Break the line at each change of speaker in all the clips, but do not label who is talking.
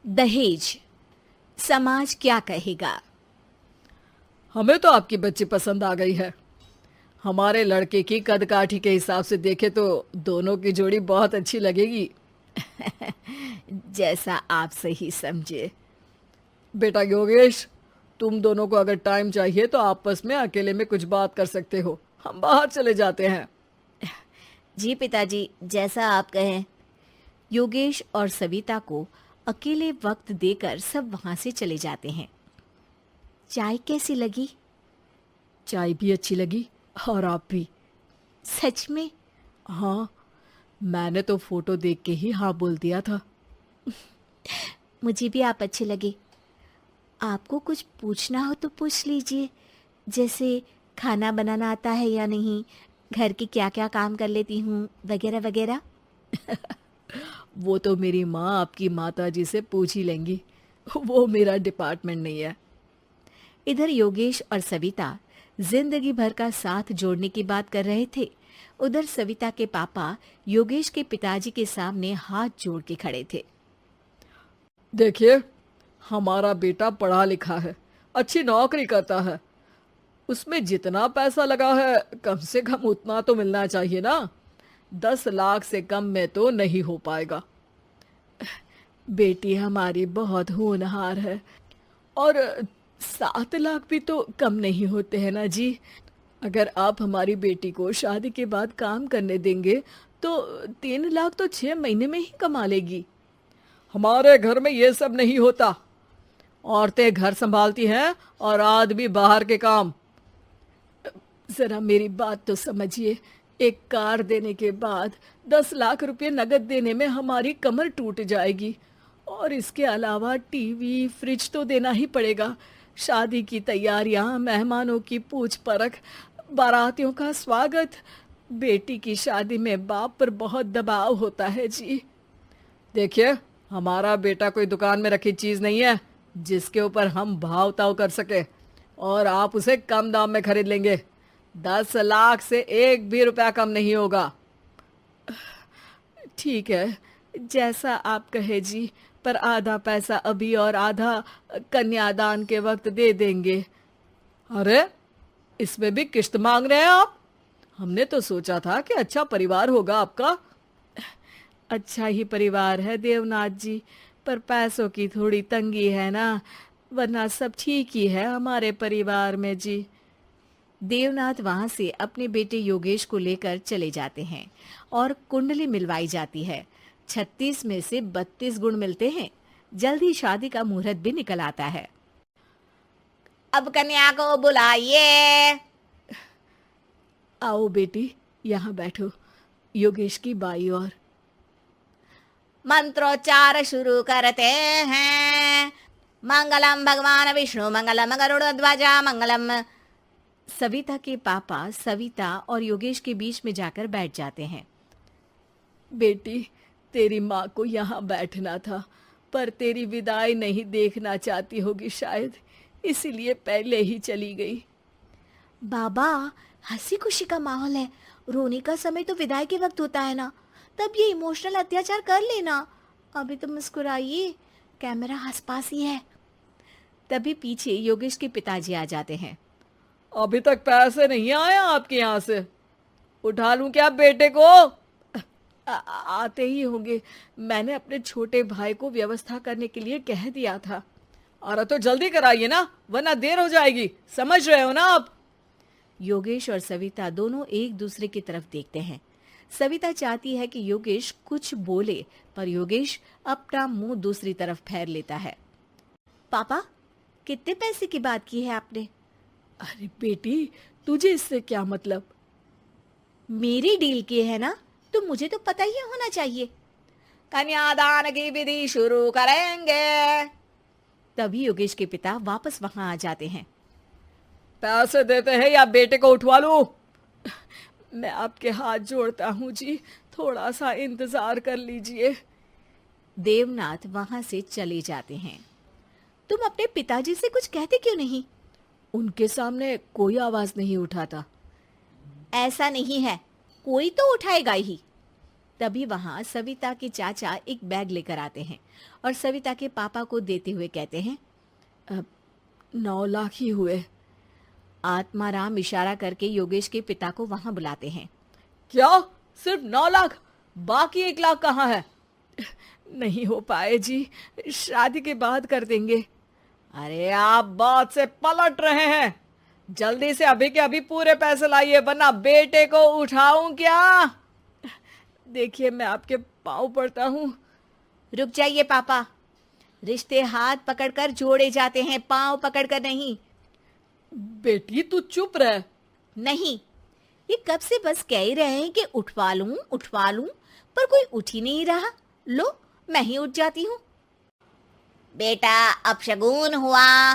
दहेज, समाज क्या कहेगा।
हमें तो आपकी बच्ची पसंद आ गई है। हमारे लड़के की कद काठी के हिसाब से देखे तो दोनों की जोड़ी बहुत अच्छी लगेगी।
जैसा आप सही समझे।
बेटा योगेश, तुम दोनों को अगर टाइम चाहिए तो आपस में अकेले में कुछ बात कर सकते हो। हम बाहर चले जाते हैं।
जी पिताजी, जैसा आप कहें। योगेश और सविता को अकेले वक्त देकर सब वहां से चले जाते हैं। चाय कैसी लगी?
चाय भी अच्छी लगी और आप भी।
सच में?
हाँ, मैंने तो फोटो देख के ही हाँ बोल दिया था।
मुझे भी आप अच्छे लगे। आपको कुछ पूछना हो तो पूछ लीजिए, जैसे खाना बनाना आता है या नहीं, घर के क्या क्या काम कर लेती हूँ, वगैरह वगैरह।
वो तो मेरी माँ आपकी माता जी से पूछ ही लेंगी। वो मेरा डिपार्टमेंट नहीं है।
इधर योगेश और सविता जिंदगी भर का साथ जोड़ने की बात कर रहे थे। उधर सविता के पापा योगेश के पिताजी के सामने हाथ जोड़ के खड़े थे।
देखिए, हमारा बेटा पढ़ा लिखा है, अच्छी नौकरी करता है। उसमें जितना पैसा लगा है कम से कम उतना तो मिलना चाहिए ना। 10 लाख से कम में तो नहीं हो पाएगा। बेटी हमारी बहुत होनहार है और 7 लाख भी तो कम नहीं होते हैं ना जी। अगर आप हमारी बेटी को शादी के बाद काम करने देंगे तो 3 लाख तो 6 महीने में ही कमा लेगी। हमारे घर में ये सब नहीं होता। औरतें घर संभालती हैं और आदमी बाहर के काम। जरा मेरी बात तो समझिए। एक कार देने के बाद 10 लाख रुपए नगद देने में हमारी कमर टूट जाएगी और इसके अलावा टीवी फ्रिज तो देना ही पड़ेगा। शादी की तैयारियां, मेहमानों की पूछ परख, बारातियों का स्वागत। बेटी की शादी में बाप पर बहुत दबाव होता है जी। देखिए, हमारा बेटा कोई दुकान में रखी चीज नहीं है जिसके ऊपर हम भाव ताव कर सके और आप उसे कम दाम में खरीद लेंगे। 10 लाख से एक भी रुपया कम नहीं होगा।
ठीक है, जैसा आप कहे जी, पर आधा पैसा अभी और आधा कन्यादान के वक्त दे देंगे।
अरे, इसमें भी किश्त मांग रहे हैं आप? हमने तो सोचा था कि अच्छा परिवार होगा आपका।
अच्छा ही परिवार है देवनाथ जी, पर पैसों की थोड़ी तंगी है ना, वरना सब ठीक ही है हमारे परिवार में जी। देवनाथ वहां से अपने बेटे योगेश को लेकर चले जाते हैं और कुंडली मिलवाई जाती है। 36 में से 32 गुण मिलते हैं। जल्दी शादी का मुहूर्त भी निकल आता है। अब कन्या को बुलाइए।
आओ बेटी, यहाँ बैठो, योगेश की बाई और।
मंत्रोच्चार शुरू करते हैं। मंगलम भगवान विष्णु मंगलम गरुड़ध्वजा मंगलम। सविता के पापा सविता और योगेश के बीच में जाकर बैठ जाते हैं।
बेटी, तेरी माँ को यहाँ बैठना था, पर तेरी विदाई नहीं देखना चाहती होगी शायद, इसीलिए पहले ही चली गई।
बाबा, हंसी खुशी का माहौल है, रोने का समय तो विदाई के वक्त होता है ना, तब ये इमोशनल अत्याचार कर लेना। अभी तो मुस्कुराइए, कैमरा आसपास ही है। तभी पीछे योगेश के पिताजी आ जाते हैं।
अभी तक पैसे नहीं आए आपके यहाँ से? उठा लूं क्या बेटे को?
आते ही होंगे, मैंने अपने छोटे भाई को व्यवस्था करने के लिए कह दिया था।
अरे तो जल्दी कराइए ना, वरना देर हो जाएगी। समझ रहे हो ना आप?
योगेश और सविता दोनों एक दूसरे की तरफ देखते हैं। सविता चाहती है कि योगेश कुछ बोले, पर योगेश अपना मुंह दूसरी तरफ फेर लेता है। पापा, कितने पैसे की बात की है आपने?
अरे बेटी, तुझे इससे क्या मतलब?
मेरी डील की है ना, तो मुझे तो पता ही होना चाहिए। कन्यादान की विधि शुरू करेंगे। तभी योगेश के पिता वापस वहां आ जाते हैं।
पैसे देते हैं या बेटे को उठवा लूं? मैं आपके हाथ जोड़ता हूँ जी, थोड़ा सा इंतजार कर लीजिए।
देवनाथ वहां से चले जाते हैं। तुम अपने पिताजी से कुछ कहते क्यों नहीं?
उनके सामने कोई आवाज नहीं उठाता।
ऐसा नहीं है, कोई तो उठाएगा ही।
तभी वहां सविता के चाचा एक बैग लेकर आते हैं और सविता के पापा को देते हुए कहते हैं,
9 लाख ही हुए।
आत्माराम इशारा करके योगेश के पिता को वहां बुलाते हैं।
क्या? सिर्फ 9 लाख? बाकी 1 लाख कहाँ है?
नहीं हो पाए जी, शादी के बाद कर देंगे।
अरे आप बात से पलट रहे हैं। जल्दी से अभी के अभी पूरे पैसे लाइए, वरना बेटे को उठाऊं क्या?
देखिए मैं आपके पाँव पड़ता हूँ।
रुक जाइए पापा, रिश्ते हाथ पकड़कर जोड़े जाते हैं, पांव पकड़कर नहीं।
बेटी तू चुप रह।
नहीं, ये कब से बस कह ही रहे हैं कि उठवा लूं, पर कोई उठ ही नहीं रहा। लो, मैं ही उठ जाती हूँ। बेटा, अपशगुन हुआ।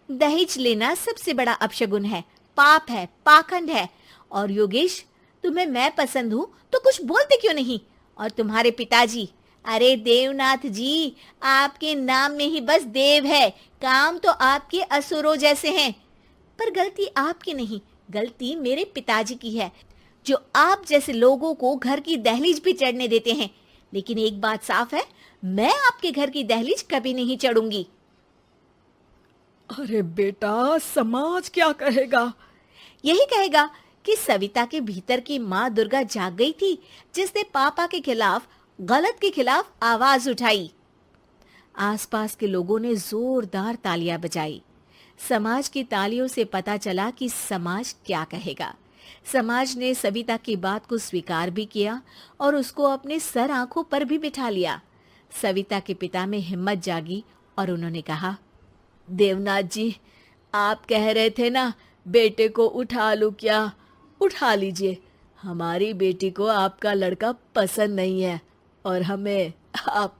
दहेज लेना सबसे बड़ा अपशगुन है, पाप है, पाखंड है। और योगेश, तुम्हें मैं पसंद हूँ तो कुछ बोलते क्यों नहीं? और तुम्हारे पिताजी, अरे देवनाथ जी, आपके नाम में ही बस देव है, काम तो आपके असुरों जैसे हैं। पर गलती आपकी नहीं, गलती मेरे पिताजी की है, जो आप जैसे लोगों को घर की दहलीज भी चढ़ने देते हैं। लेकिन एक बात साफ है, मैं आपके घर की दहलीज कभी नहीं चढ़ूंगी।
अरे बेटा, समाज क्या कहेगा?
यही कहेगा कि सविता के भीतर की माँ दुर्गा जाग गई थी, जिसने पापा के खिलाफ, गलत के खिलाफ आवाज उठाई। आसपास के लोगों ने जोरदार तालियां बजाई। समाज की तालियों से पता चला कि समाज क्या कहेगा। समाज ने सविता की बात को स्वीकार भी किया और उसको अपने सर आंखों पर भी बिठा लिया। सविता के पिता में हिम्मत जागी और उन्होंने कहा,
देवनाथ जी, आप कह रहे थे ना बेटे को उठा लूं क्या? उठा लीजिए। हमारी बेटी को आपका लड़का पसंद नहीं है और हमें आप